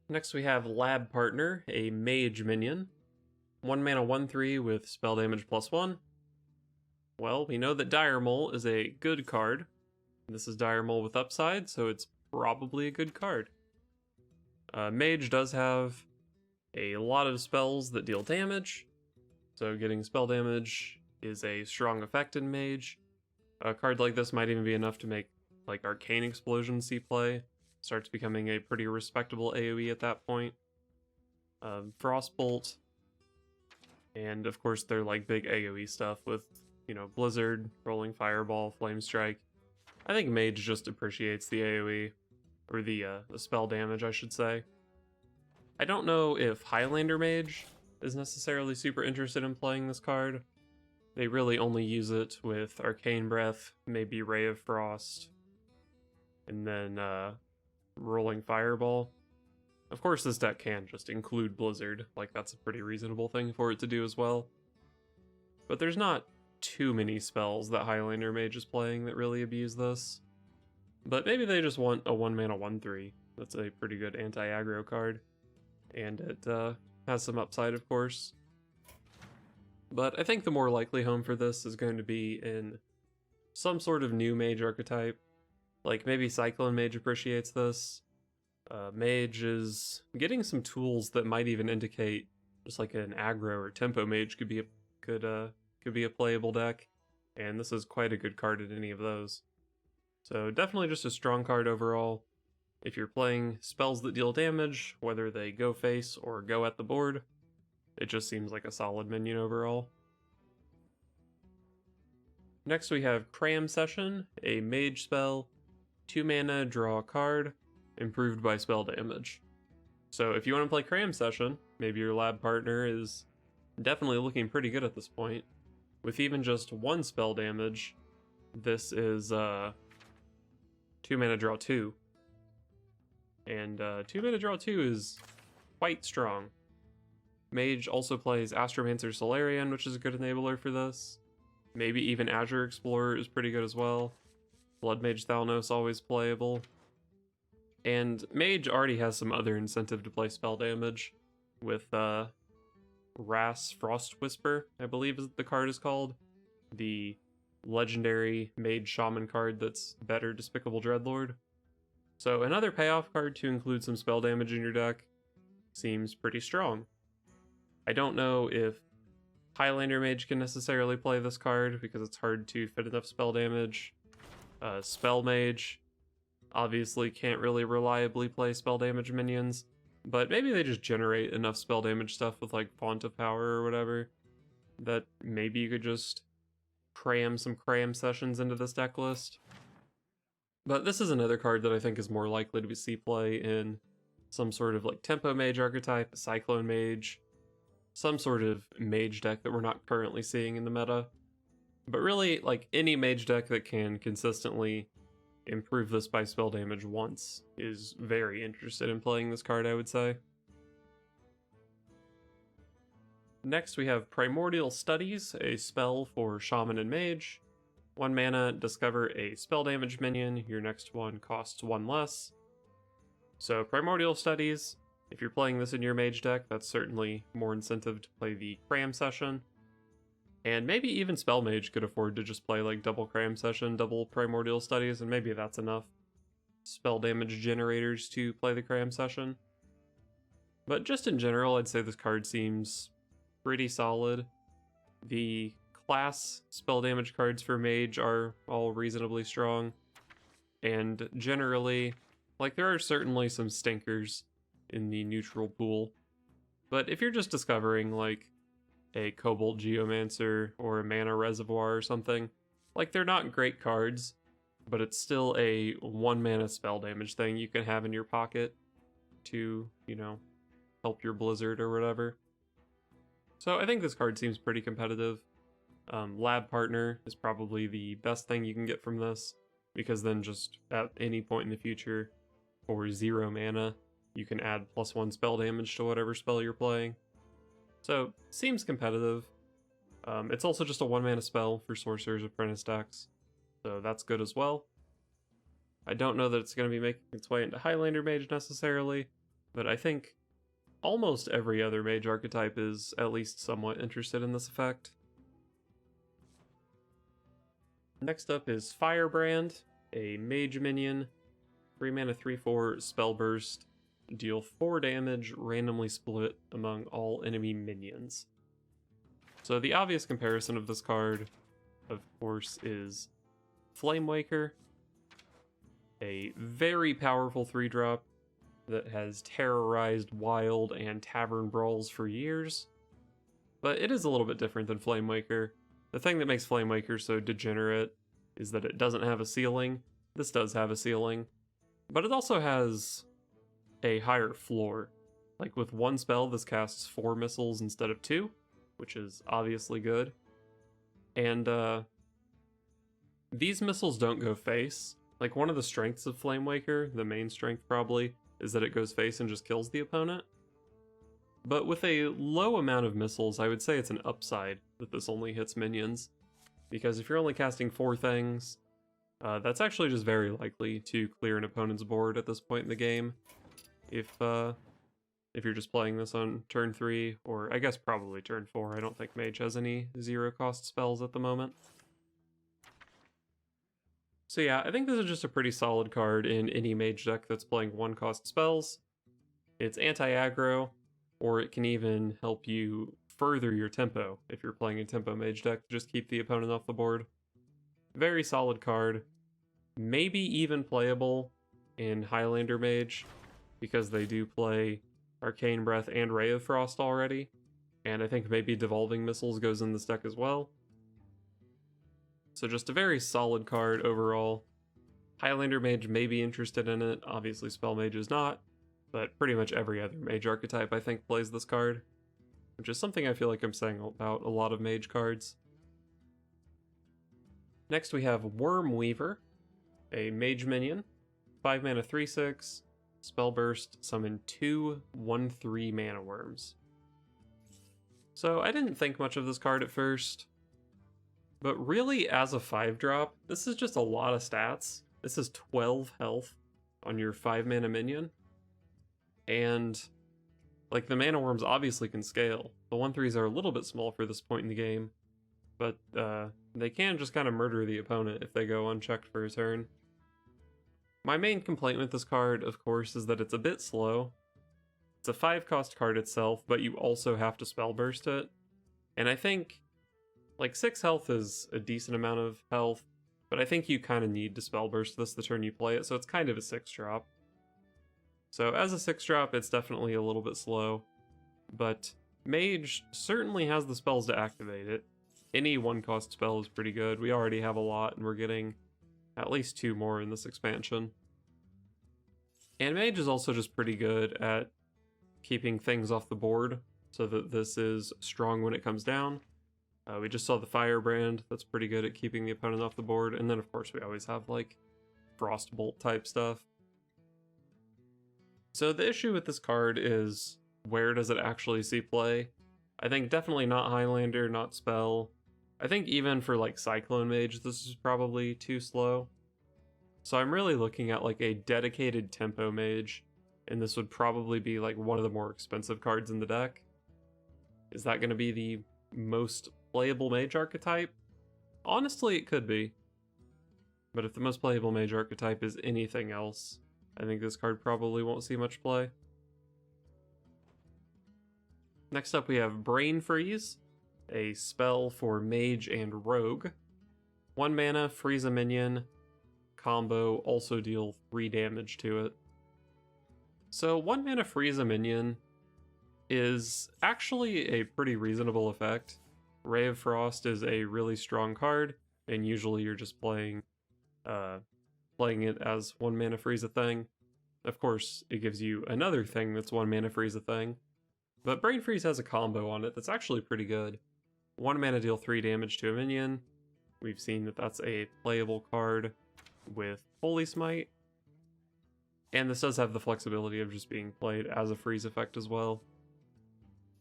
Next we have Lab Partner, a mage minion. 1 mana 1/3 with spell damage +1. Well, we know that Dire Mole is a good card. This is Dire Mole with upside, so it's probably a good card. Mage does have a lot of spells that deal damage, so getting spell damage is a strong effect in Mage. A card like this might even be enough to make like Arcane Explosion see play. Starts becoming a pretty respectable AoE at that point. Frostbolt, and of course they're like big AoE stuff with, Blizzard, Rolling Fireball, Flame Strike. I think Mage just appreciates the AoE, or the spell damage, I should say. I don't know if Highlander Mage is necessarily super interested in playing this card. They really only use it with Arcane Breath, maybe Ray of Frost, and then Rolling Fireball. Of course, this deck can just include Blizzard, like that's a pretty reasonable thing for it to do as well. But there's not too many spells that Highlander Mage is playing that really abuse this. But maybe they just want a 1 mana 1/3. That's a pretty good anti-aggro card. And it has some upside, of course. But I think the more likely home for this is going to be in some sort of new Mage archetype. Like maybe Cyclone Mage appreciates this. Mage is getting some tools that might even indicate just like an aggro or tempo Mage could be a playable deck, and this is quite a good card in any of those. So definitely just a strong card overall. If you're playing spells that deal damage, whether they go face or go at the board, it just seems like a solid minion overall. Next we have Cram Session, a mage spell, 2 mana, draw a card, improved by spell damage. So if you want to play Cram Session, maybe your lab partner is definitely looking pretty good at this point. With even just 1 spell damage, this is 2 mana, draw 2. And 2 mana, draw 2 is quite strong. Mage also plays Astromancer Solarian, which is a good enabler for this. Maybe even Azure Explorer is pretty good as well. Blood Mage Thalnos always playable. And Mage already has some other incentive to play spell damage with Ras Frost Whisper, I believe the card is called. The legendary Mage Shaman card that's better Despicable Dreadlord. So another payoff card to include some spell damage in your deck seems pretty strong. I don't know if Highlander Mage can necessarily play this card because it's hard to fit enough spell damage. Spell Mage obviously can't really reliably play spell damage minions, but maybe they just generate enough spell damage stuff with like Font of Power or whatever that maybe you could just cram some Cram Sessions into this deck list. But this is another card that I think is more likely to see play in some sort of like Tempo Mage archetype, Cyclone Mage, some sort of Mage deck that we're not currently seeing in the meta. But really, like any Mage deck that can consistently improve this by spell damage once is very interested in playing this card, I would say. Next we have Primordial Studies, a spell for Shaman and Mage. 1 mana, discover a spell damage minion, your next one costs 1 less. So Primordial Studies, if you're playing this in your Mage deck, that's certainly more incentive to play the Cram Session. And maybe even Spell Mage could afford to just play like double Cram Session, double Primordial Studies, and maybe that's enough spell damage generators to play the Cram Session. But just in general, I'd say this card seems pretty solid. The class spell damage cards for Mage are all reasonably strong. And generally, like there are certainly some stinkers in the neutral pool. But if you're just discovering like a Cobalt Geomancer or a Mana Reservoir or something, like they're not great cards, but it's still a 1 mana spell damage thing you can have in your pocket to, help your Blizzard or whatever. So I think this card seems pretty competitive. Lab Partner is probably the best thing you can get from this, because then just at any point in the future, for 0 mana, you can add +1 spell damage to whatever spell you're playing. So, seems competitive. It's also just a 1 mana spell for Sorcerer's Apprentice decks, so that's good as well. I don't know that it's going to be making its way into Highlander Mage necessarily, but I think almost every other mage archetype is at least somewhat interested in this effect. Next up is Firebrand, a mage minion, 3 mana 3/4 spell burst, deal 4 damage, randomly split among all enemy minions. So the obvious comparison of this card, of course, is Flamewaker, a very powerful 3-drop that has terrorized Wild and Tavern Brawls for years, but it is a little bit different than Flamewaker. The thing that makes Flamewaker so degenerate is that it doesn't have a ceiling. This does have a ceiling, but it also has a higher floor. Like with one spell, this casts 4 missiles instead of 2, which is obviously good. And these missiles don't go face. Like one of the strengths of Flamewaker, the main strength probably, is that it goes face and just kills the opponent. But with a low amount of missiles, I would say it's an upside that this only hits minions. Because if you're only casting 4 things, that's actually just very likely to clear an opponent's board at this point in the game. If you're just playing this on turn 3, or I guess probably turn 4. I don't think Mage has any 0-cost spells at the moment. So yeah, I think this is just a pretty solid card in any Mage deck that's playing 1-cost spells. It's anti-aggro, or it can even help you further your tempo if you're playing a tempo Mage deck to just keep the opponent off the board. Very solid card. Maybe even playable in Highlander Mage, because they do play Arcane Breath and Ray of Frost already, and I think maybe Devolving Missiles goes in this deck as well. So just a very solid card overall. Highlander Mage may be interested in it, obviously Spell Mage is not, but pretty much every other Mage archetype I think plays this card, which is something I feel like I'm saying about a lot of Mage cards. Next we have Wyrm Weaver, a Mage minion, 5 mana 3/6, spell burst, summon 2 1/3 mana worms. So I didn't think much of this card at first, but really as a 5-drop, this is just a lot of stats. This is 12 health on your 5 mana minion, and like the mana worms obviously can scale. The 1/3s are a little bit small for this point in the game, but they can just kind of murder the opponent if they go unchecked for a turn. My main complaint with this card, of course, is that it's a bit slow. It's a 5-cost card itself, but you also have to spell burst it. And I think like 6 health is a decent amount of health, but I think you kind of need to spell burst this the turn you play it, so it's kind of a 6-drop. So as a 6-drop, it's definitely a little bit slow, but Mage certainly has the spells to activate it. Any 1-cost spell is pretty good. We already have a lot, and we're getting at least 2 more in this expansion. And Mage is also just pretty good at keeping things off the board, so that this is strong when it comes down. We just saw the Firebrand, that's pretty good at keeping the opponent off the board, and then of course we always have like Frostbolt type stuff. So the issue with this card is, where does it actually see play? I think definitely not Highlander, not Spell. I think even for like Cyclone Mage, this is probably too slow. So I'm really looking at like a dedicated tempo Mage, and this would probably be like one of the more expensive cards in the deck. Is that going to be the most playable Mage archetype? Honestly, it could be. But if the most playable Mage archetype is anything else, I think this card probably won't see much play. Next up we have Brain Freeze, a spell for Mage and Rogue. 1 mana, freeze a minion, combo, also deal 3 damage to it. So 1 mana freeze a minion is actually a pretty reasonable effect. Ray of Frost is a really strong card, and usually you're just playing it as 1 mana freeze a thing. Of course, it gives you another thing that's 1 mana freeze a thing, but Brain Freeze has a combo on it that's actually pretty good. 1 mana deal 3 damage to a minion. We've seen that that's a playable card with Holy Smite, and this does have the flexibility of just being played as a freeze effect as well.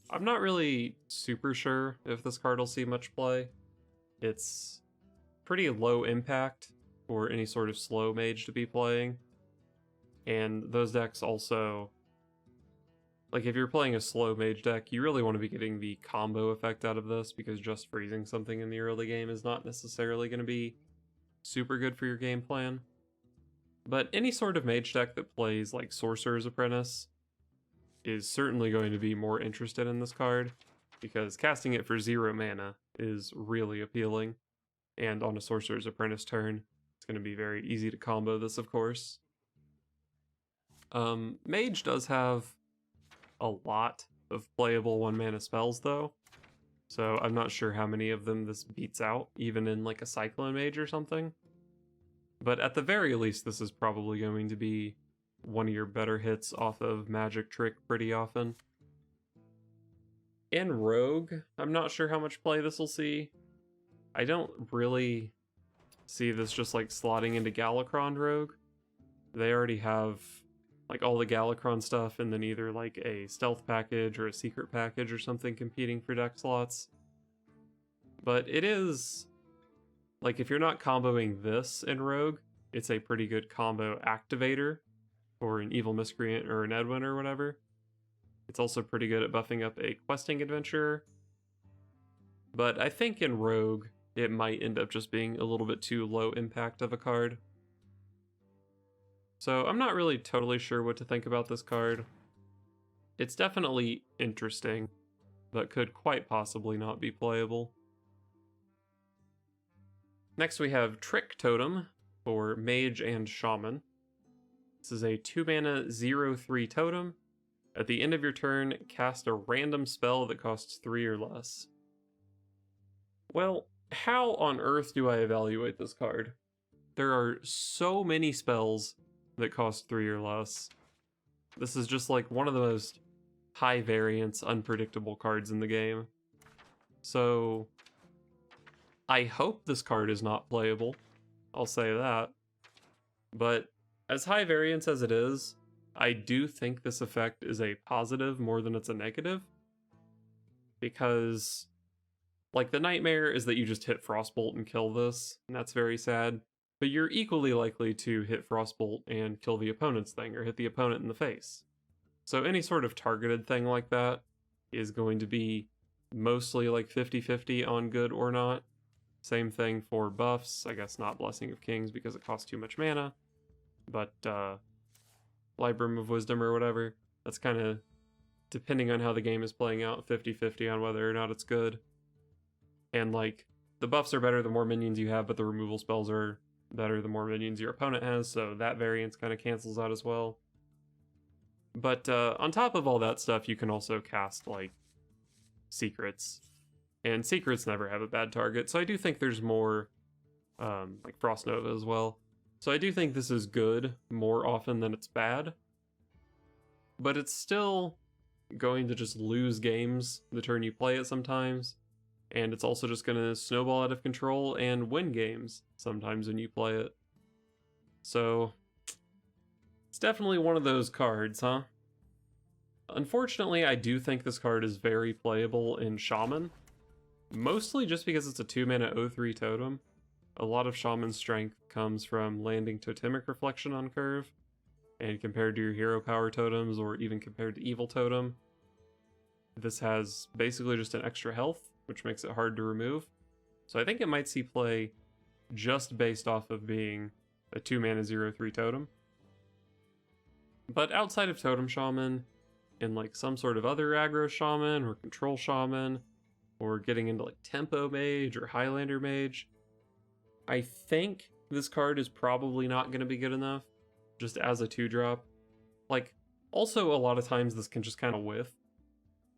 I'm not really super sure if this card will see much play. It's pretty low impact for any sort of slow Mage to be playing, and those decks also Like, if you're playing a slow mage deck, you really want to be getting the combo effect out of this, because just freezing something in the early game is not necessarily going to be super good for your game plan. But any sort of mage deck that plays like Sorcerer's Apprentice is certainly going to be more interested in this card, because casting it for 0 mana is really appealing, and on a Sorcerer's Apprentice turn, it's going to be very easy to combo this, of course. Mage does have a lot of playable 1 mana spells though, so I'm not sure how many of them this beats out, even in like a Cyclone Mage or something. But at the very least, this is probably going to be one of your better hits off of Magic Trick pretty often. In Rogue, I'm not sure how much play this will see. I don't really see this just like slotting into Galakron Rogue. They already have like all the Galakron stuff, and then either like a stealth package or a secret package or something competing for deck slots. But it is, like, if you're not comboing this in Rogue, it's a pretty good combo activator for an Evil Miscreant or an Edwin or whatever. It's also pretty good at buffing up a questing adventurer. But I think in Rogue, it might end up just being a little bit too low impact of a card. So I'm not really totally sure what to think about this card. It's definitely interesting, but could quite possibly not be playable. Next we have Trick Totem for Mage and Shaman. This is a 2 mana 0/3 totem. At the end of your turn, cast a random spell that costs 3 or less. Well, how on earth do I evaluate this card? There are so many spells that cost 3 or less. This is just like one of the most high variance, unpredictable cards in the game. So I hope this card is not playable, I'll say that. But as high variance as it is, I do think this effect is a positive more than it's a negative. Because, like, the nightmare is that you just hit Frostbolt and kill this, and that's very sad. But you're equally likely to hit Frostbolt and kill the opponent's thing, or hit the opponent in the face. So any sort of targeted thing like that is going to be mostly like 50-50 on good or not. Same thing for buffs, I guess not Blessing of Kings because it costs too much mana, but Library of Wisdom or whatever, that's kind of, depending on how the game is playing out, 50-50 on whether or not it's good. And like, the buffs are better the more minions you have, but the removal spells are better the more minions your opponent has, so that variance kind of cancels out as well. But on top of all that stuff, you can also cast like secrets, and secrets never have a bad target, so I do think there's more like Frost Nova as well. So I do think this is good more often than it's bad, but it's still going to just lose games the turn you play it sometimes. And it's also just going to snowball out of control and win games sometimes when you play it. So it's definitely one of those cards, huh? Unfortunately, I do think this card is very playable in Shaman. Mostly just because it's a 2 mana 0/3 totem. A lot of Shaman's strength comes from landing Totemic Reflection on curve. And compared to your hero power totems, or even compared to Evil Totem, this has basically just an extra health, which makes it hard to remove. So I think it might see play just based off of being a 2 mana 0/3 totem. But outside of Totem Shaman, in like some sort of other aggro shaman or control shaman, or getting into like Tempo Mage or Highlander Mage, I think this card is probably not going to be good enough just as a 2-drop. Like, also a lot of times this can just kind of whiff.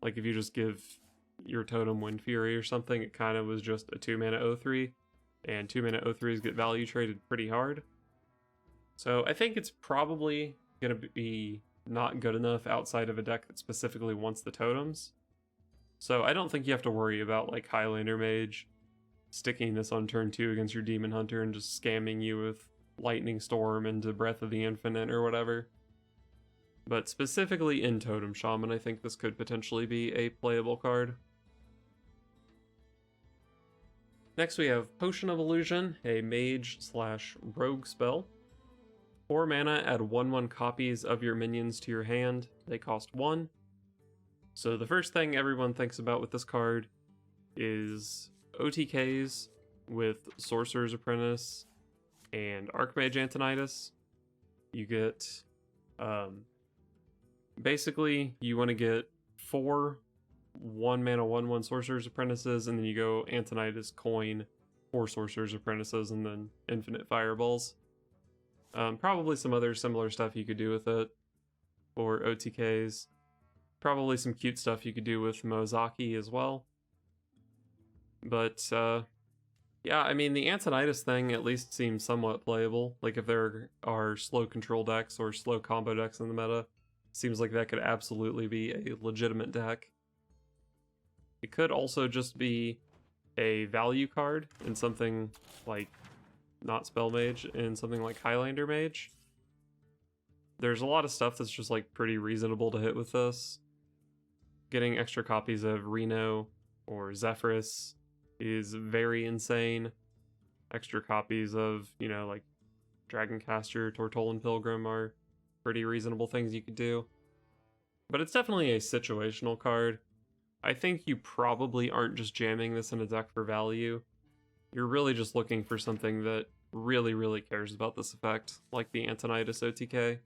Like if you just give your totem Wind Fury or something, it kind of was just a 2 mana 0/3, and 2 mana 0/3s get value traded pretty hard. So I think it's probably going to be not good enough outside of a deck that specifically wants the totems. So I don't think you have to worry about like Highlander Mage sticking this on turn 2 against your Demon Hunter and just scamming you with Lightning Storm into Breath of the Infinite or whatever. But specifically in Totem Shaman, I think this could potentially be a playable card. Next we have Potion of Illusion, a mage/rogue spell. 4 mana, add 1/1 copies of your minions to your hand. They cost 1. So the first thing everyone thinks about with this card is OTKs with Sorcerer's Apprentice and Archmage Antonidas. You get, basically, you want to get 4 1-mana 1/1 Sorcerer's Apprentices, and then you go Antonidas, coin, 4 Sorcerer's Apprentices, and then infinite Fireballs. Probably some other similar stuff you could do with it for OTKs. Probably some cute stuff you could do with Mozaki as well. But, yeah, I mean, the Antonidas thing at least seems somewhat playable. Like, if there are slow control decks or slow combo decks in the meta, seems like that could absolutely be a legitimate deck. It could also just be a value card in something like, not Spell Mage, in something like Highlander Mage. There's a lot of stuff that's just, like, pretty reasonable to hit with this. Getting extra copies of Reno or Zephyrus is very insane. Extra copies of, you know, like Dragoncaster, Tortolan Pilgrim are pretty reasonable things you could do. But it's definitely a situational card. I think you probably aren't just jamming this in a deck for value. You're really just looking for something that really, really cares about this effect, like the Antonidas OTK.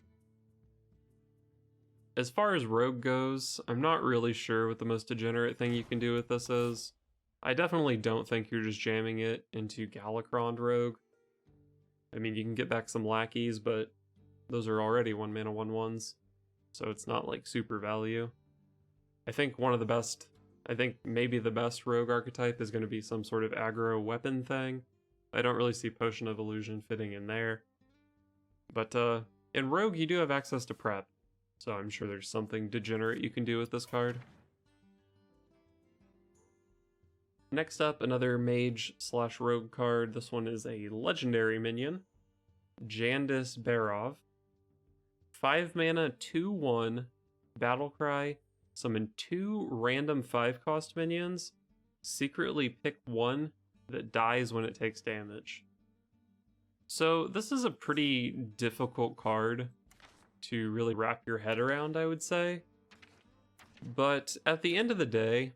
As far as Rogue goes, I'm not really sure what the most degenerate thing you can do with this is. I definitely don't think you're just jamming it into Galakron Rogue. I mean, you can get back some lackeys, but those are already 1-mana 1/1s, so it's not like super value. I think maybe the best Rogue archetype is going to be some sort of aggro weapon thing. I don't really see Potion of Illusion fitting in there. But in Rogue, you do have access to prep, so I'm sure there's something degenerate you can do with this card. Next up, another Mage/Rogue card. This one is a Legendary minion, Jandice Barov. 5 mana, 2/1, Battlecry, summon 2 random 5-cost minions, secretly pick 1 that dies when it takes damage. So this is a pretty difficult card to really wrap your head around, I would say. But at the end of the day,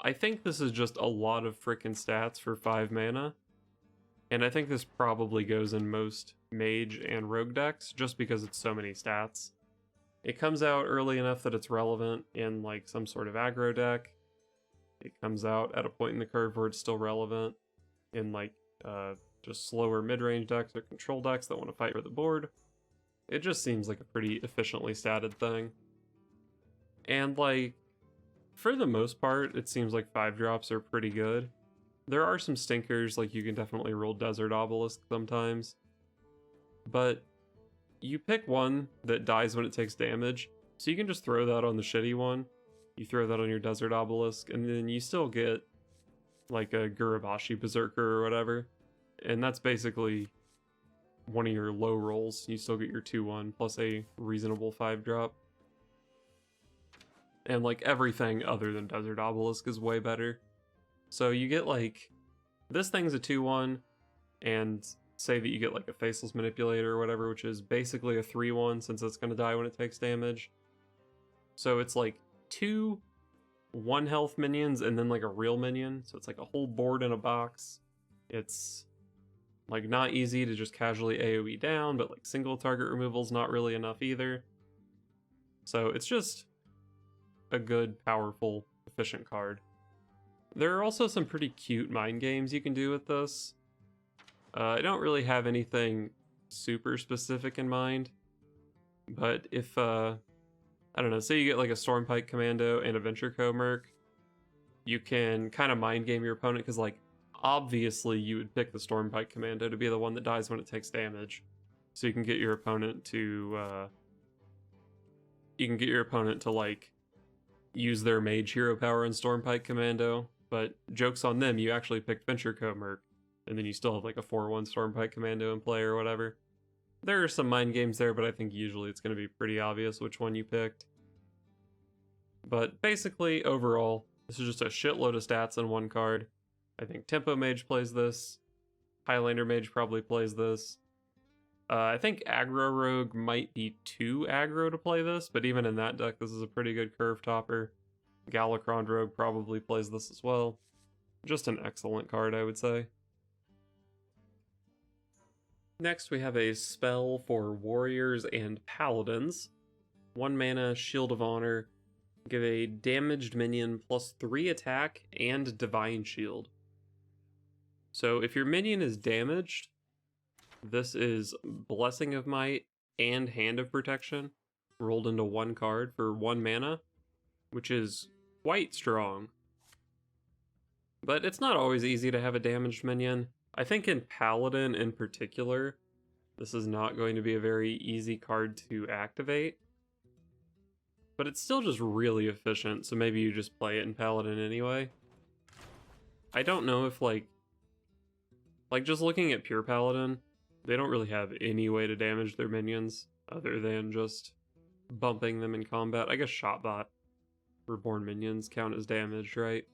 I think this is just a lot of frickin' stats for 5 mana. And I think this probably goes in most Mage and Rogue decks, just because it's so many stats. It comes out early enough that it's relevant in like some sort of aggro deck. It comes out at a point in the curve where it's still relevant in like just slower mid-range decks or control decks that want to fight for the board. It just seems like a pretty efficiently statted thing. And like, for the most part, it seems like 5-drops are pretty good. There are some stinkers, like you can definitely roll Desert Obelisk sometimes. But you pick one that dies when it takes damage, so you can just throw that on the shitty one. You throw that on your Desert Obelisk, and then you still get like a Gurabashi Berserker or whatever. And that's basically one of your low rolls. You still get your 2/1 plus a reasonable 5-drop. And like everything other than Desert Obelisk is way better. So you get like, this thing's a 2/1, and say that you get like a Faceless Manipulator or whatever, which is basically a 3/1 since it's going to die when it takes damage. So it's like 2 1-health minions and then like a real minion. So it's like a whole board in a box. It's like not easy to just casually AoE down, but like single target removal's not really enough either. So it's just a good, powerful, efficient card. There are also some pretty cute mind games you can do with this. I don't really have anything super specific in mind, but if, I don't know, say you get like a Stormpike Commando and a Venture Merc, you can kind of mind game your opponent, because like, obviously you would pick the Stormpike Commando to be the one that dies when it takes damage. So you can get your opponent to, like, use their Mage hero power in Stormpike Commando, but joke's on them, you actually picked Venture Merc, and then you still have like a 4/1 Stormpike Commando in play or whatever. There are some mind games there, but I think usually it's going to be pretty obvious which one you picked. But basically, overall, this is just a shitload of stats in one card. I think Tempo Mage plays this. Highlander Mage probably plays this. I think aggro rogue might be too aggro to play this, but even in that deck, this is a pretty good curve topper. Galakrond rogue probably plays this as well. Just an excellent card, I would say. Next, we have a spell for warriors and paladins. 1 mana, Shield of Honor. Give a damaged minion +3 attack and Divine Shield. So if your minion is damaged, this is Blessing of Might and Hand of Protection rolled into 1 card for 1 mana, which is quite strong. But it's not always easy to have a damaged minion. I think in Paladin in particular, this is not going to be a very easy card to activate. But it's still just really efficient, so maybe you just play it in Paladin anyway. I don't know if like just looking at pure Paladin, they don't really have any way to damage their minions other than just bumping them in combat. I guess Shotbot Reborn minions count as damaged, right?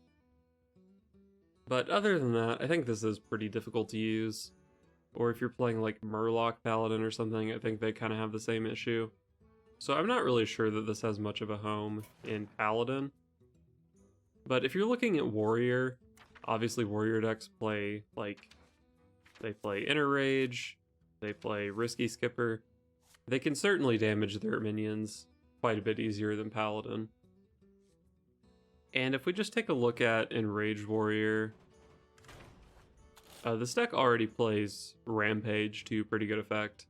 But other than that, I think this is pretty difficult to use. Or if you're playing like Murloc Paladin or something, I think they kind of have the same issue. So I'm not really sure that this has much of a home in Paladin. But if you're looking at Warrior, obviously Warrior decks play like, they play Inner Rage, they play Risky Skipper. They can certainly damage their minions quite a bit easier than Paladin. And if we just take a look at Enraged Warrior, this deck already plays Rampage to pretty good effect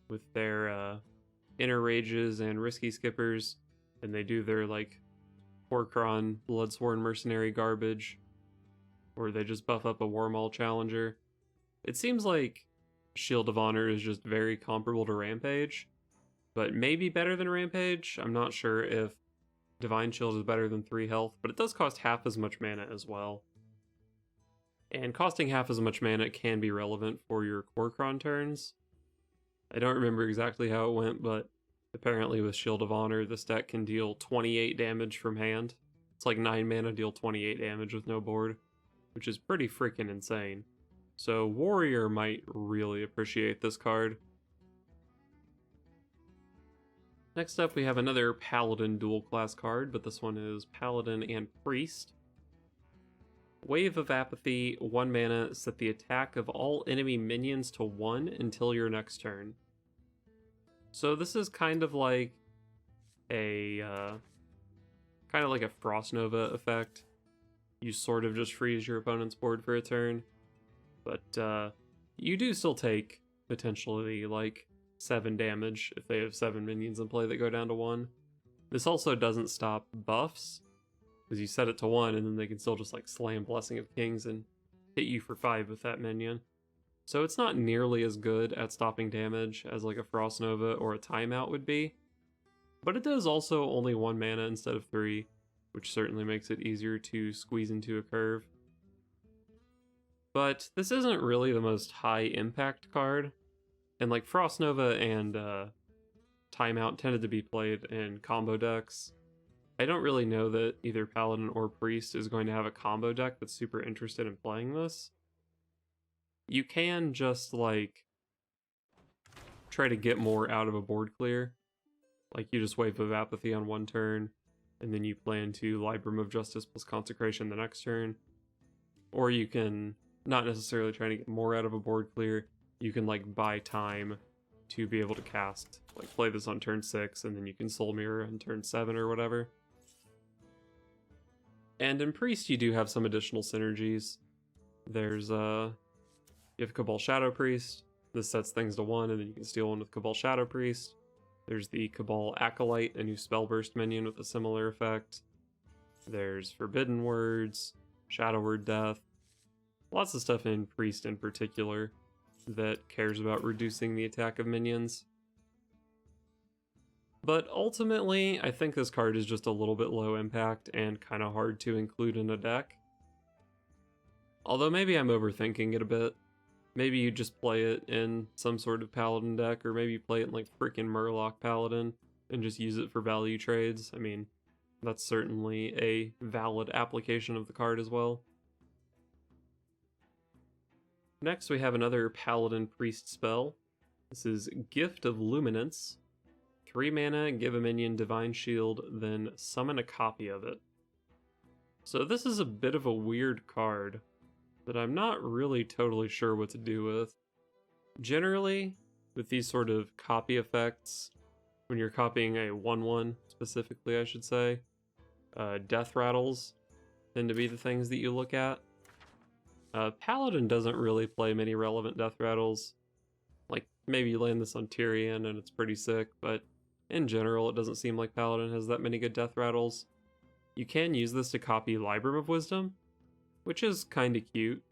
with their Inner Rages and Risky Skippers, and they do their like Horcron Bloodsworn Mercenary garbage, or they just buff up a Warmaul Challenger. It seems like Shield of Honor is just very comparable to Rampage, but maybe better than Rampage. I'm not sure if Divine Shield is better than 3 health, but it does cost half as much mana as well. And costing half as much mana can be relevant for your Horcron turns. I don't remember exactly how it went, but apparently with Shield of Honor, this deck can deal 28 damage from hand. It's like 9 mana, deal 28 damage with no board, which is pretty freaking insane. So Warrior might really appreciate this card. Next up, we have another Paladin dual class card, but this one is Paladin and Priest. Wave of Apathy, 1 mana, set the attack of all enemy minions to 1 until your next turn. So this is kind of like a Frost Nova effect. You sort of just freeze your opponent's board for a turn, but you do still take potentially like 7 damage if they have 7 minions in play that go down to 1. This also doesn't stop buffs, because you set it to 1 and then they can still just like slam Blessing of Kings and hit you for 5 with that minion. So it's not nearly as good at stopping damage as like a Frost Nova or a Timeout would be, but it does also only 1 mana instead of 3, which certainly makes it easier to squeeze into a curve. But this isn't really the most high impact card, and like Frost Nova and Timeout tended to be played in combo decks. I don't really know that either Paladin or Priest is going to have a combo deck that's super interested in playing this. You can just like try to get more out of a board clear. Like you just Wave of Apathy on 1 turn, and then you plan to Libram of Justice plus Consecration the next turn. Or you can not necessarily try to get more out of a board clear. You can like buy time to be able to cast, like play this on turn 6, and then you can Soul Mirror on turn 7 or whatever. And in Priest you do have some additional synergies. There's you have Cabal Shadow Priest. This sets things to 1, and then you can steal 1 with Cabal Shadow Priest. There's the Cabal Acolyte, a new Spellburst minion with a similar effect. There's Forbidden Words, Shadow Word Death. Lots of stuff in Priest in particular that cares about reducing the attack of minions. But ultimately, I think this card is just a little bit low impact and kind of hard to include in a deck. Although maybe I'm overthinking it a bit. Maybe you just play it in some sort of Paladin deck, or maybe you play it in like freaking Murloc Paladin and just use it for value trades. I mean, that's certainly a valid application of the card as well. Next we have another Paladin Priest spell. This is Gift of Luminance. 3 mana, give a minion Divine Shield, then summon a copy of it. So this is a bit of a weird card that I'm not really totally sure what to do with. Generally, with these sort of copy effects, when you're copying a 1/1 specifically, I should say, death rattles tend to be the things that you look at. Paladin doesn't really play many relevant death rattles. Like, maybe you land this on Tyrion and it's pretty sick, but in general, it doesn't seem like Paladin has that many good death rattles. You can use this to copy Libram of Wisdom, which is kind of cute.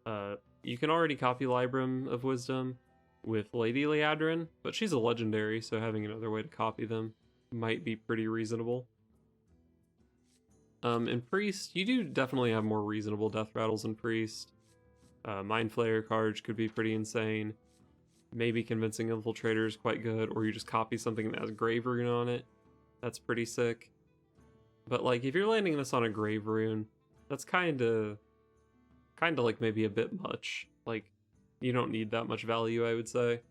You can already copy Libram of Wisdom with Lady Liadrin, but she's a legendary, so having another way to copy them might be pretty reasonable. In Priest, you do definitely have more reasonable death rattles in Priest. Mind Flayer cards could be pretty insane. Maybe Convincing Infiltrator is quite good, or you just copy something that has Grave Rune on it. That's pretty sick. But like, if you're landing this on a Grave Rune, that's kind of like maybe a bit much. Like, you don't need that much value, I would say.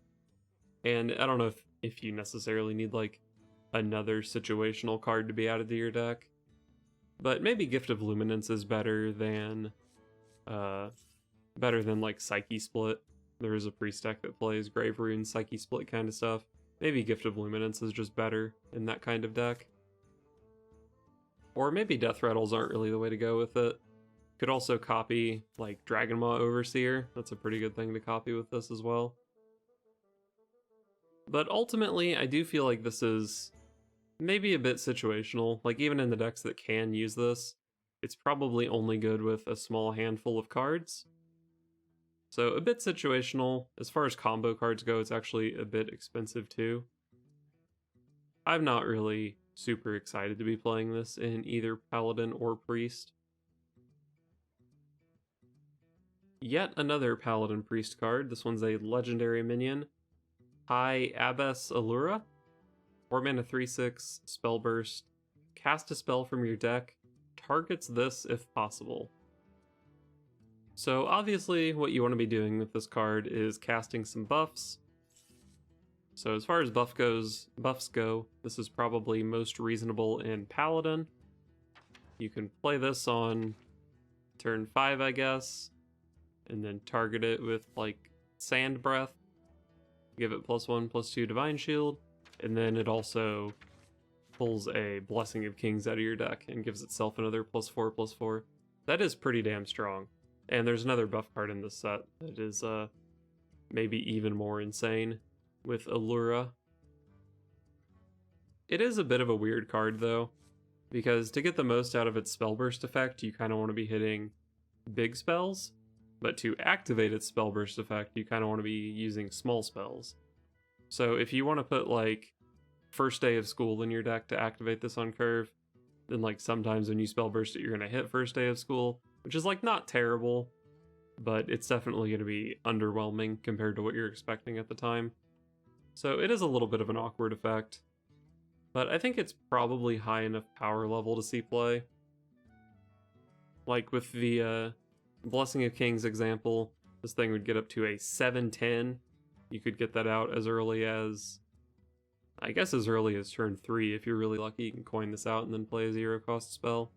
And I don't know if you necessarily need like another situational card to be added to your deck. But maybe Gift of Luminance is better than like Psyche Split. There is a priest deck that plays Grave Rune, Psyche Split kind of stuff. Maybe Gift of Luminance is just better in that kind of deck. Or maybe Death Rattles aren't really the way to go with it. Could also copy like Dragonmaw Overseer. That's a pretty good thing to copy with this as well. But ultimately, I do feel like this is maybe a bit situational. Like, even in the decks that can use this, it's probably only good with a small handful of cards. So a bit situational. As far as combo cards go, it's actually a bit expensive too. I'm not really super excited to be playing this in either Paladin or Priest. Yet another Paladin Priest card. This one's a legendary minion. High Abbess Alura. 4 mana 3/6, spell burst. Cast a spell from your deck. Targets this if possible. So obviously what you want to be doing with this card is casting some buffs. So as far as buffs go, this is probably most reasonable in Paladin. You can play this on turn 5, I guess, and then target it with like Sand Breath. Give it +1/+2 Divine Shield, and then it also pulls a Blessing of Kings out of your deck and gives itself another +4/+4. That is pretty damn strong. And there's another buff card in this set that is maybe even more insane with Alura. It is a bit of a weird card though, because to get the most out of its spell burst effect, you kind of want to be hitting big spells, but to activate its spell burst effect, you kind of want to be using small spells. So if you want to put like First Day of School in your deck to activate this on curve, then like sometimes when you spell burst it, you're going to hit First Day of School, which is like not terrible, but it's definitely going to be underwhelming compared to what you're expecting at the time. So it is a little bit of an awkward effect, but I think it's probably high enough power level to see play. Like with the Blessing of Kings example, this thing would get up to a 7/10. You could get that out as early as, I guess as early as turn 3. If you're really lucky, you can coin this out and then play a 0-cost spell.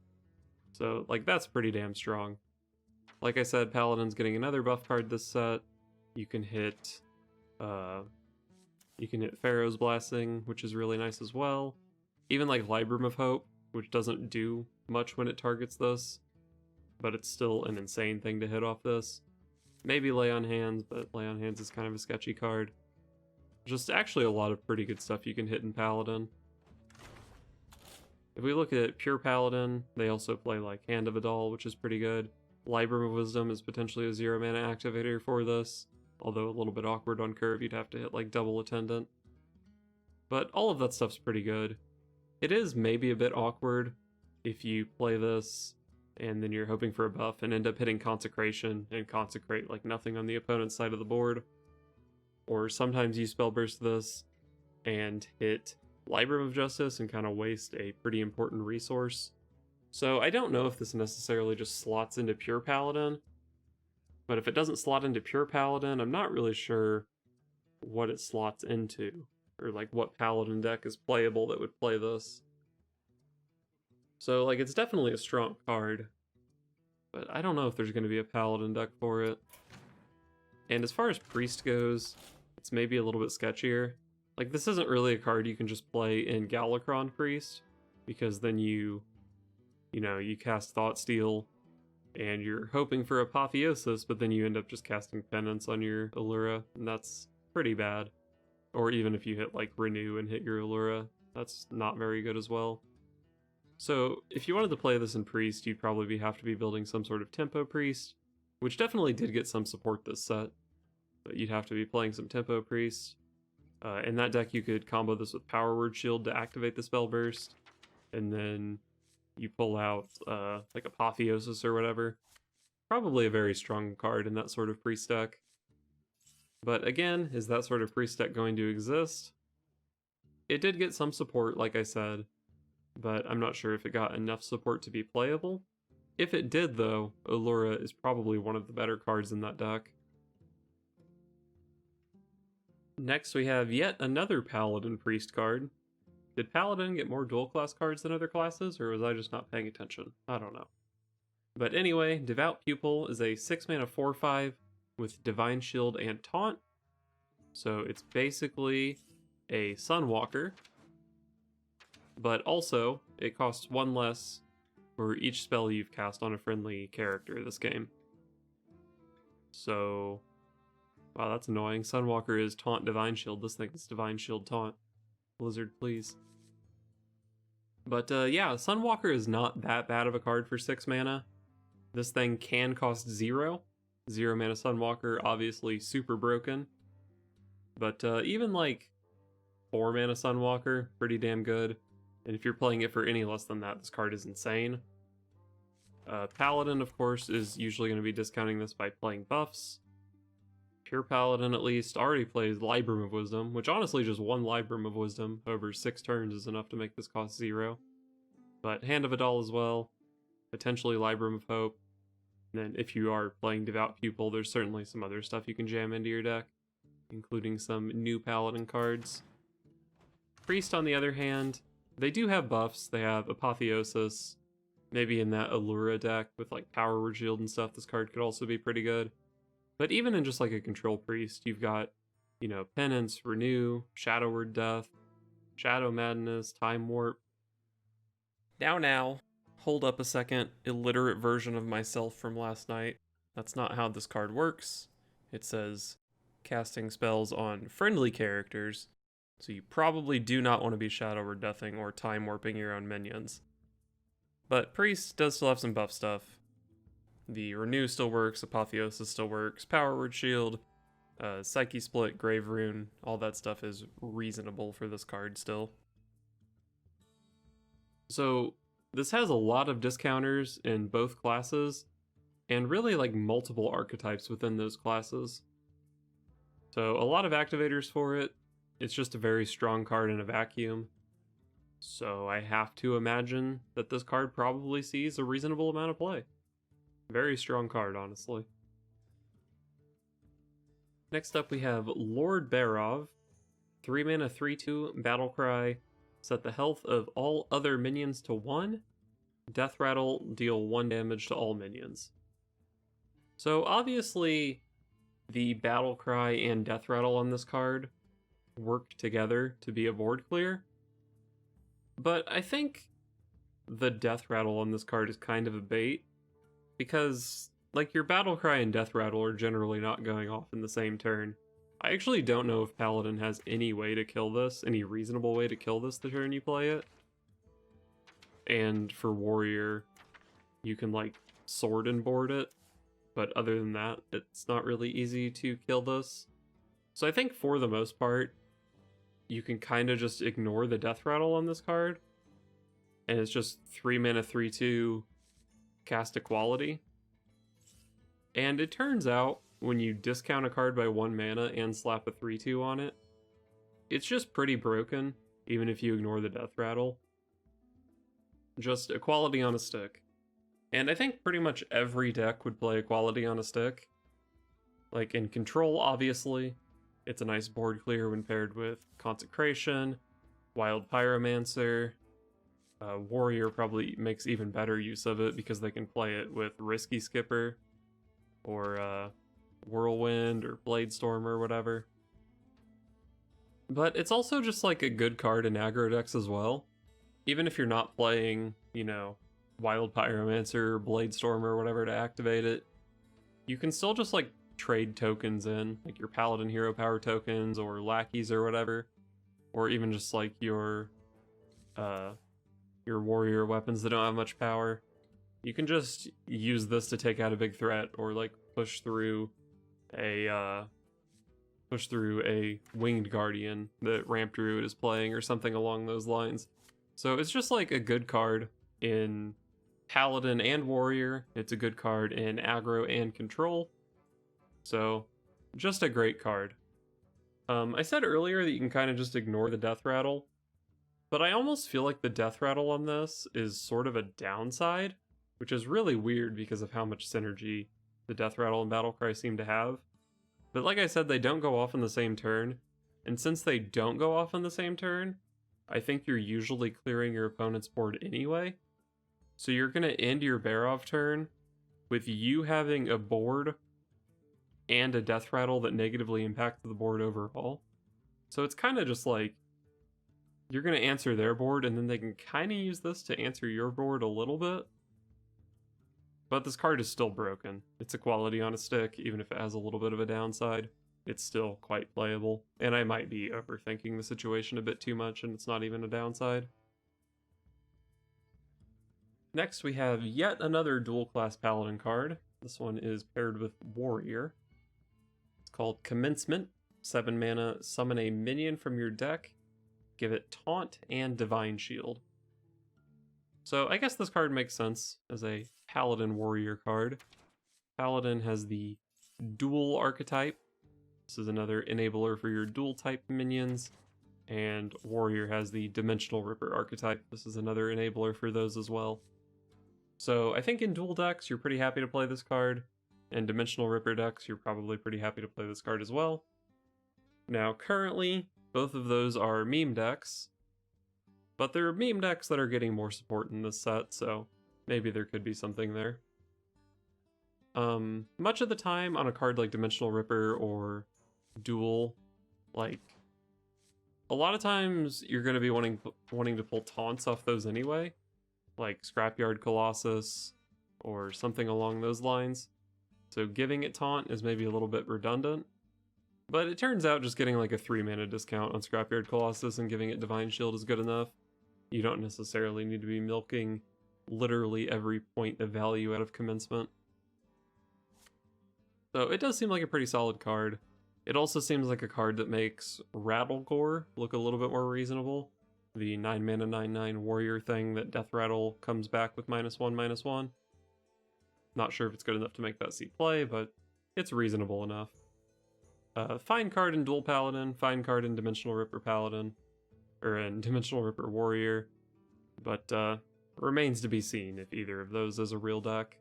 So like that's pretty damn strong. Like I said, Paladin's getting another buff card this set. You can hit Pharaoh's Blessing, which is really nice as well. Even like Libram of Hope, which doesn't do much when it targets this, but it's still an insane thing to hit off this. Maybe Lay on Hands, but Lay on Hands is kind of a sketchy card. Just actually a lot of pretty good stuff you can hit in Paladin. If we look at pure Paladin, they also play like Hand of Adal, which is pretty good. Libram of Wisdom is potentially a 0-mana activator for this, although a little bit awkward on curve, you'd have to hit like double Attendant. But all of that stuff's pretty good. It is maybe a bit awkward if you play this and then you're hoping for a buff and end up hitting Consecration and consecrate like nothing on the opponent's side of the board. Or sometimes you spell burst this and hit Libram of Justice and kind of waste a pretty important resource. So I don't know if this necessarily just slots into pure Paladin, but if it doesn't slot into pure Paladin, I'm not really sure what it slots into, or like what paladin deck is playable that would play this. So like it's definitely a strong card, but I don't know if there's going to be a paladin deck for it. And as far as priest goes, it's maybe a little bit sketchier. Like this isn't really a card you can just play in Galakron Priest, because then you cast Thoughtsteal and you're hoping for Apotheosis, but then you end up just casting Penance on your Alura, and that's pretty bad. Or even if you hit like Renew and hit your Alura, that's not very good as well. So if you wanted to play this in Priest, you'd probably have to be building some sort of Tempo Priest, which definitely did get some support this set, but you'd have to be playing some Tempo Priest. In that deck you could combo this with Power Word Shield to activate the Spell Burst, and then you pull out like Apotheosis or whatever. Probably a very strong card in that sort of Priest deck. But again, is that sort of Priest deck going to exist? It did get some support, like I said, but I'm not sure if it got enough support to be playable. If it did though, Alura is probably one of the better cards in that deck. Next we have yet another Paladin Priest card. Did Paladin get more dual class cards than other classes, or was I just not paying attention? I don't know. But anyway, Devout Pupil is a 6-mana 4/5 with Divine Shield and Taunt. So it's basically a Sunwalker, but also it costs 1 less for each spell you've cast on a friendly character this game. So, wow, that's annoying. Sunwalker is Taunt Divine Shield. This thing is Divine Shield Taunt. Blizzard, please. But yeah, Sunwalker is not that bad of a card for 6 mana. This thing can cost 0. 0 mana Sunwalker, obviously super broken. But even like 4 mana Sunwalker, pretty damn good. And if you're playing it for any less than that, this card is insane. Paladin, of course, is usually going to be discounting this by playing buffs. Pure Paladin, at least, already plays Libram of Wisdom, which honestly just 1 Libram of Wisdom over 6 turns is enough to make this cost 0. But Hand of Adal as well, potentially Libram of Hope. And then if you are playing Devout Pupil, there's certainly some other stuff you can jam into your deck, including some new Paladin cards. Priest, on the other hand, they do have buffs. They have Apotheosis. Maybe in that Alura deck with like Power Word Shield and stuff, this card could also be pretty good. But even in just like a Control Priest, you've got, Penance, Renew, Shadow Word Death, Shadow Madness, Time Warp. Now, hold up a second, illiterate version of myself from last night. That's not how this card works. It says casting spells on friendly characters, so you probably do not want to be Shadow Word Deathing or Time Warping your own minions. But Priest does still have some buff stuff. The Renew still works, Apotheosis still works, Power Word Shield, Psyche Split, Grave Rune, all that stuff is reasonable for this card still. So this has a lot of discounters in both classes, and really like multiple archetypes within those classes. So a lot of activators for it. It's just a very strong card in a vacuum. So I have to imagine that this card probably sees a reasonable amount of play. Very strong card, honestly. Next up we have Lord Barov. 3 mana 3/2 Battlecry. Set the health of all other minions to 1. Death Rattle, deal 1 damage to all minions. So obviously the Battlecry and Death Rattle on this card work together to be a board clear. But I think the Death Rattle on this card is kind of a bait, because like your Battlecry and Death Rattle are generally not going off in the same turn. I actually don't know if Paladin has any way to kill this, any reasonable way to kill this the turn you play it. And for Warrior, you can like sword and board it, but other than that, it's not really easy to kill this. So I think for the most part, you can kind of just ignore the Death Rattle on this card, and it's just 3 mana 3/2 cast Equality. And it turns out, when you discount a card by 1 mana and slap a 3/2 on it, it's just pretty broken, even if you ignore the Death Rattle. Just Equality on a stick. And I think pretty much every deck would play Equality on a stick. Like in Control, obviously. It's a nice board clear when paired with Consecration, Wild Pyromancer. Warrior probably makes even better use of it because they can play it with Risky Skipper or Whirlwind or Bladestorm or whatever. But it's also just like a good card in aggro decks as well. Even if you're not playing, you know, Wild Pyromancer or Bladestorm or whatever to activate it, you can still just like trade tokens in, like your Paladin Hero Power tokens or lackeys or whatever, or even just like your warrior weapons that don't have much power. You can just use this to take out a big threat or like push through a winged guardian that Ramp Druid is playing or something along those lines. So it's just like a good card in Paladin and Warrior. It's a good card in aggro and control. So just a great card. I said earlier that you can kind of just ignore the death rattle, but I almost feel like the death rattle on this is sort of a downside, which is really weird because of how much synergy the death rattle and Battlecry seem to have. But like I said, they don't go off in the same turn, and since they don't go off in the same turn, I think you're usually clearing your opponent's board anyway. So you're going to end your Barov turn with you having a board and a death rattle that negatively impacts the board overall. So it's kind of just like, you're going to answer their board, and then they can kind of use this to answer your board a little bit. But this card is still broken. It's a quality on a stick, even if it has a little bit of a downside. It's still quite playable, and I might be overthinking the situation a bit too much, and it's not even a downside. Next, we have yet another dual-class Paladin card. This one is paired with Warrior. It's called Commencement. 7 mana, summon a minion from your deck, give it Taunt and Divine Shield. So I guess this card makes sense as a Paladin Warrior card. Paladin has the dual archetype. This is another enabler for your dual type minions. And Warrior has the Dimensional Ripper archetype. This is another enabler for those as well. So I think in dual decks, you're pretty happy to play this card. And Dimensional Ripper decks, you're probably pretty happy to play this card as well. Now currently, both of those are meme decks. But there are meme decks that are getting more support in this set, so maybe there could be something there. Much of the time on a card like Dimensional Ripper or Duel, like, a lot of times you're going to be wanting to pull taunts off those anyway, like Scrapyard Colossus or something along those lines. So giving it taunt is maybe a little bit redundant. But it turns out just getting like a 3 mana discount on Scrapyard Colossus and giving it Divine Shield is good enough. You don't necessarily need to be milking literally every point of value out of Commencement. So it does seem like a pretty solid card. It also seems like a card that makes Rattlegore look a little bit more reasonable. The 9 mana 9/9 warrior thing that Death Rattle comes back with -1/-1. Not sure if it's good enough to make that see play, but it's reasonable enough. Fine card in Dual Paladin, fine card in Dimensional Ripper Paladin, or in Dimensional Ripper Warrior, but remains to be seen if either of those is a real deck.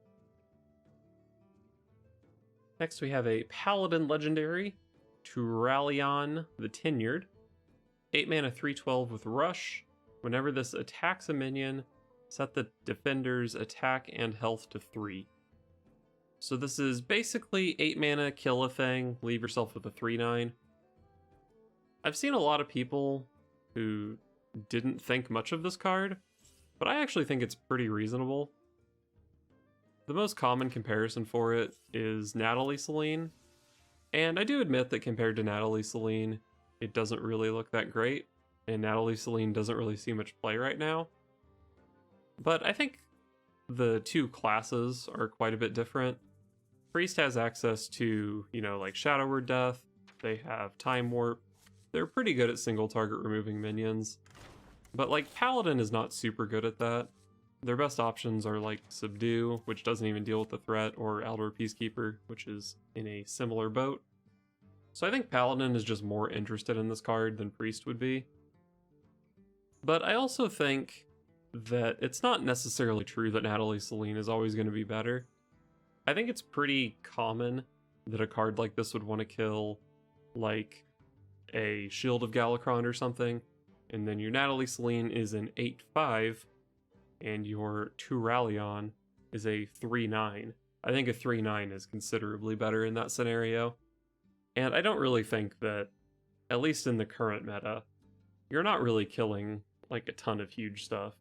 Next we have a Paladin Legendary, Turalyon the Tenured. 8 mana 3/12 with Rush. Whenever this attacks a minion, set the defender's attack and health to 3. So this is basically 8 mana, kill a thing, leave yourself with a 3/9. I've seen a lot of people who didn't think much of this card, but I actually think it's pretty reasonable. The most common comparison for it is Natalie Celine, and I do admit that compared to Natalie Celine, it doesn't really look that great, and Natalie Celine doesn't really see much play right now. But I think the two classes are quite a bit different. Priest has access to, like Shadow Word Death, they have Time Warp, they're pretty good at single target removing minions. But like Paladin is not super good at that. Their best options are like Subdue, which doesn't even deal with the threat, or Eldar Peacekeeper, which is in a similar boat. So I think Paladin is just more interested in this card than Priest would be. But I also think that it's not necessarily true that Natalie Celine is always going to be better. I think it's pretty common that a card like this would want to kill like a Shield of Galakron or something, and then your Natalie Celine is an 8/5, and your Turalyon is a 3/9. I think a 3/9 is considerably better in that scenario. And I don't really think that, at least in the current meta, you're not really killing like a ton of huge stuff.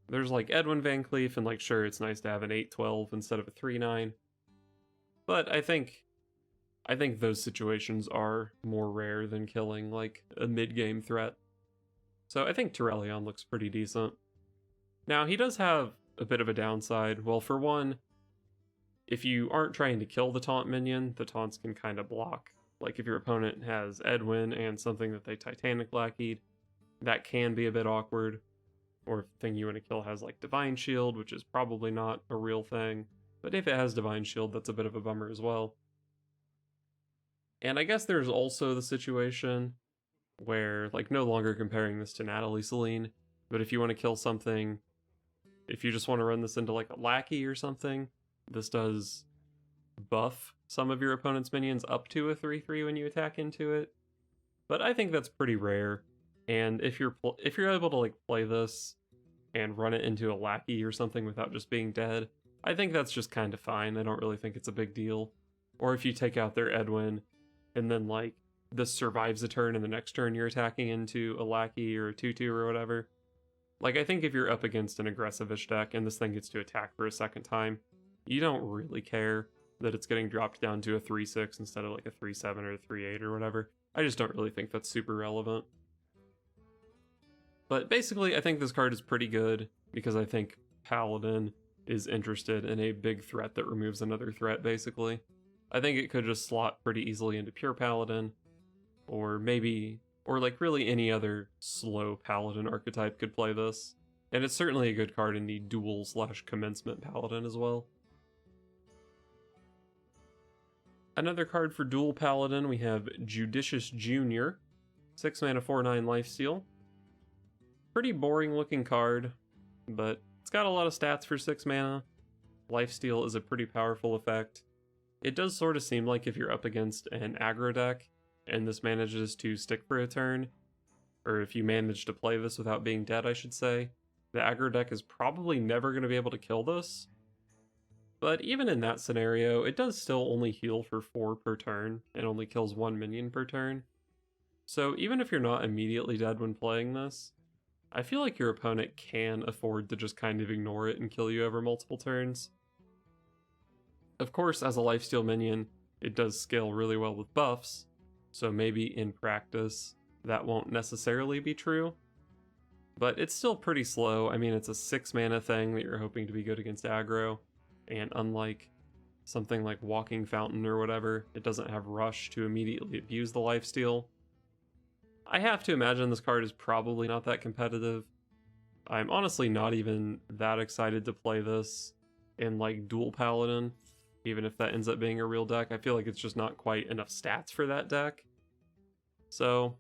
There's like Edwin Van Cleef, and like sure, it's nice to have an 8/12 instead of a 3/9. But I think those situations are more rare than killing like a mid-game threat. So I think Turalyon looks pretty decent. Now he does have a bit of a downside. Well, for one, if you aren't trying to kill the taunt minion, the taunts can kind of block. Like if your opponent has Edwin and something that they Titanic Lackeyed, that can be a bit awkward. Or if the thing you want to kill has like Divine Shield, which is probably not a real thing. But if it has Divine Shield, that's a bit of a bummer as well. And I guess there's also the situation where, like, no longer comparing this to Natalie Celine, but if you want to kill something, if you just want to run this into like a Lackey or something, this does buff some of your opponent's minions up to a 3/3 when you attack into it. But I think that's pretty rare. And if you're able to like play this and run it into a Lackey or something without just being dead, I think that's just kind of fine. I don't really think it's a big deal. Or if you take out their Edwin and then like this survives a turn and the next turn you're attacking into a Lackey or a 2/2 or whatever. Like I think if you're up against an aggressive-ish deck and this thing gets to attack for a second time, you don't really care that it's getting dropped down to a 3/6 instead of like a 3/7 or a 3/8 or whatever. I just don't really think that's super relevant. But basically, I think this card is pretty good because I think Paladin is interested in a big threat that removes another threat, basically. I think it could just slot pretty easily into pure Paladin, or like really any other slow Paladin archetype could play this. And it's certainly a good card in the dual/commencement Paladin as well. Another card for dual Paladin, we have Judicious Junior, 6 mana 4/9 lifesteal. Pretty boring looking card, but it's got a lot of stats for 6 mana. Lifesteal is a pretty powerful effect. It does sort of seem like if you're up against an aggro deck, and this manages to stick for a turn, or if you manage to play this without being dead, I should say, the aggro deck is probably never going to be able to kill this. But even in that scenario, it does still only heal for 4 per turn, and only kills 1 minion per turn. So even if you're not immediately dead when playing this, I feel like your opponent can afford to just kind of ignore it and kill you over multiple turns. Of course, as a lifesteal minion, it does scale really well with buffs, so maybe in practice that won't necessarily be true. But it's still pretty slow. I mean, it's a 6 mana thing that you're hoping to be good against aggro, and unlike something like Walking Fountain or whatever, it doesn't have Rush to immediately abuse the lifesteal. I have to imagine this card is probably not that competitive. I'm honestly not even that excited to play this in like dual Paladin, even if that ends up being a real deck. I feel like it's just not quite enough stats for that deck. So,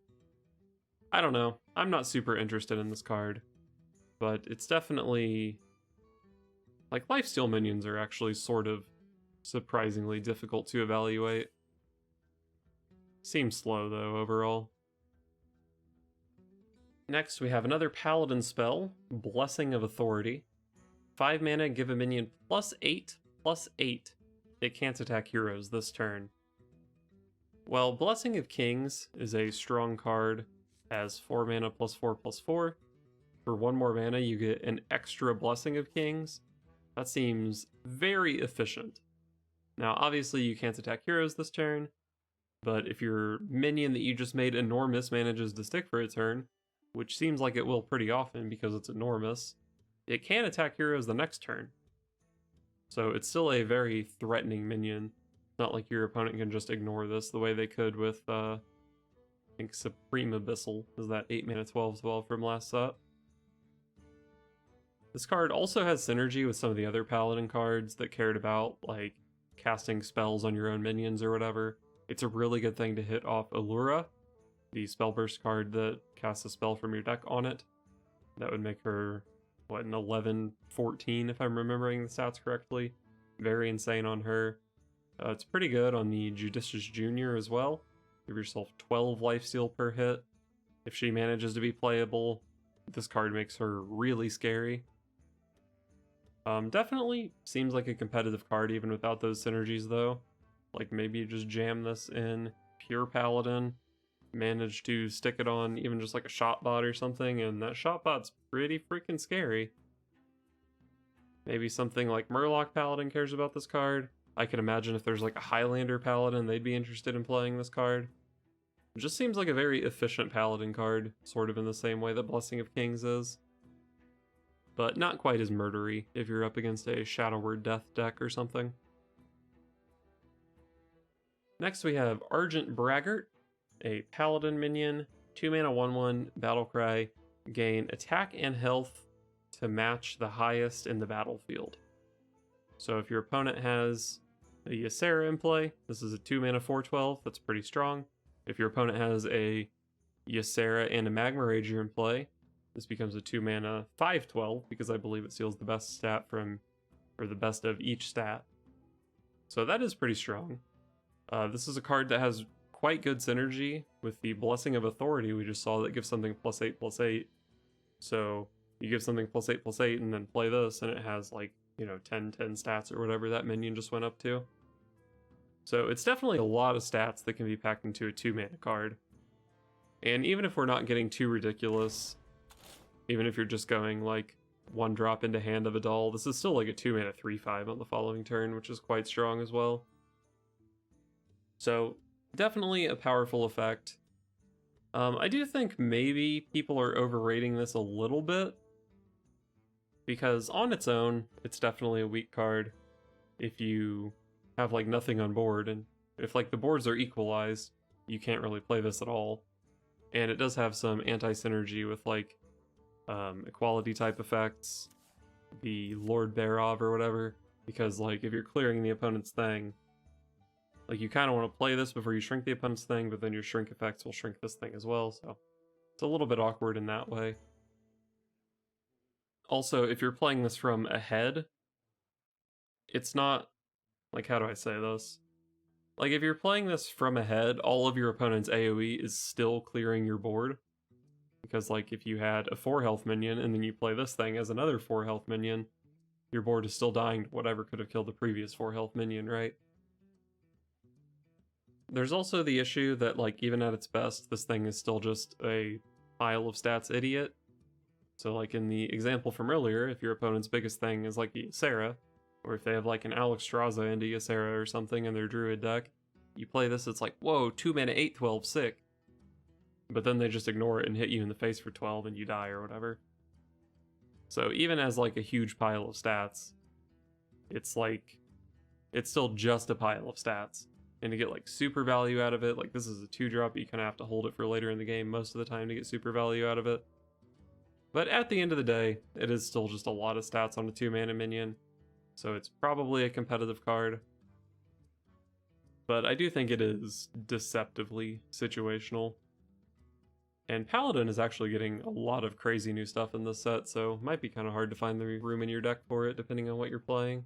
I don't know. I'm not super interested in this card, but it's definitely... like, lifesteal minions are actually sort of surprisingly difficult to evaluate. Seems slow though, overall. Next, we have another Paladin spell, Blessing of Authority. 5 mana, give a minion +8/+8. It can't attack heroes this turn. Well, Blessing of Kings is a strong card, has 4 mana +4/+4. For 1 more mana, you get an extra Blessing of Kings. That seems very efficient. Now, obviously, you can't attack heroes this turn, but if your minion that you just made enormous manages to stick for a turn, which seems like it will pretty often because it's enormous, it can attack heroes the next turn. So it's still a very threatening minion. It's not like your opponent can just ignore this the way they could with, I think Supreme Abyssal is that 8 mana 12/12 from last set. This card also has synergy with some of the other Paladin cards that cared about, like, casting spells on your own minions or whatever. It's a really good thing to hit off Alura, the Spellburst card that casts a spell from your deck on it. That would make her, what, an 11/14 if I'm remembering the stats correctly. Very insane on her. It's pretty good on the Judicious Junior as well. Give yourself 12 lifesteal per hit. If she manages to be playable, this card makes her really scary. Definitely seems like a competitive card even without those synergies though. Like maybe you just jam this in pure Paladin, manage to stick it on even just like a shot bot or something, and that shot bot's pretty freaking scary. Maybe something like Murloc Paladin cares about this card. I can imagine if there's like a Highlander Paladin, they'd be interested in playing this card. It just seems like a very efficient Paladin card, sort of in the same way that Blessing of Kings is. But not quite as murdery if you're up against a Shadow Word Death deck or something. Next we have Argent Braggart, a Paladin minion, 2 mana 1/1, Battlecry, gain attack and health to match the highest in the battlefield. So if your opponent has a Ysera in play, this is a 2 mana 4/12, that's pretty strong. If your opponent has a Ysera and a Magma Rager in play, this becomes a 2 mana 5/12 because I believe it steals the best stat from, or the best of each stat. So that is pretty strong. This is a card that has quite good synergy with the Blessing of Authority we just saw that gives something +8/+8. So you give something +8/+8 and then play this and it has like, you know, 10/10 stats or whatever that minion just went up to. So it's definitely a lot of stats that can be packed into a 2 mana card. And even if we're not getting too ridiculous, even if you're just going like 1 drop into Hand of Adal, this is still like a 2 mana 3/5 on the following turn, which is quite strong as well. So definitely a powerful effect. I do think maybe people are overrating this a little bit, because on its own, it's definitely a weak card if you have like nothing on board, and if like the boards are equalized, you can't really play this at all. And it does have some anti-synergy with like equality type effects, the Lord Barov or whatever, because like if you're clearing the opponent's thing, like you kind of want to play this before you shrink the opponent's thing, but then your shrink effects will shrink this thing as well, so it's a little bit awkward in that way. Also, if you're playing this from ahead, it's not, like, how do I say this? Like, if you're playing this from ahead, all of your opponent's AoE is still clearing your board. Because, like, if you had a 4 health minion and then you play this thing as another 4 health minion, your board is still dying to whatever could have killed the previous 4 health minion, right? There's also the issue that, like, even at its best, this thing is still just a pile of stats idiot. So, like, in the example from earlier, if your opponent's biggest thing is, like, the Ysera, or if they have, like, an Alexstrasza into Ysera or something in their Druid deck, you play this, it's like, whoa, 2 mana 8/12, sick. But then they just ignore it and hit you in the face for 12 and you die or whatever. So even as, like, a huge pile of stats, it's, like, it's still just a pile of stats. And to get, like, super value out of it, like, this is a 2-drop, you kind of have to hold it for later in the game most of the time to get super value out of it. But at the end of the day, it is still just a lot of stats on a 2 mana minion, so it's probably a competitive card. But I do think it is deceptively situational. And Paladin is actually getting a lot of crazy new stuff in this set, so it might be kind of hard to find the room in your deck for it, depending on what you're playing.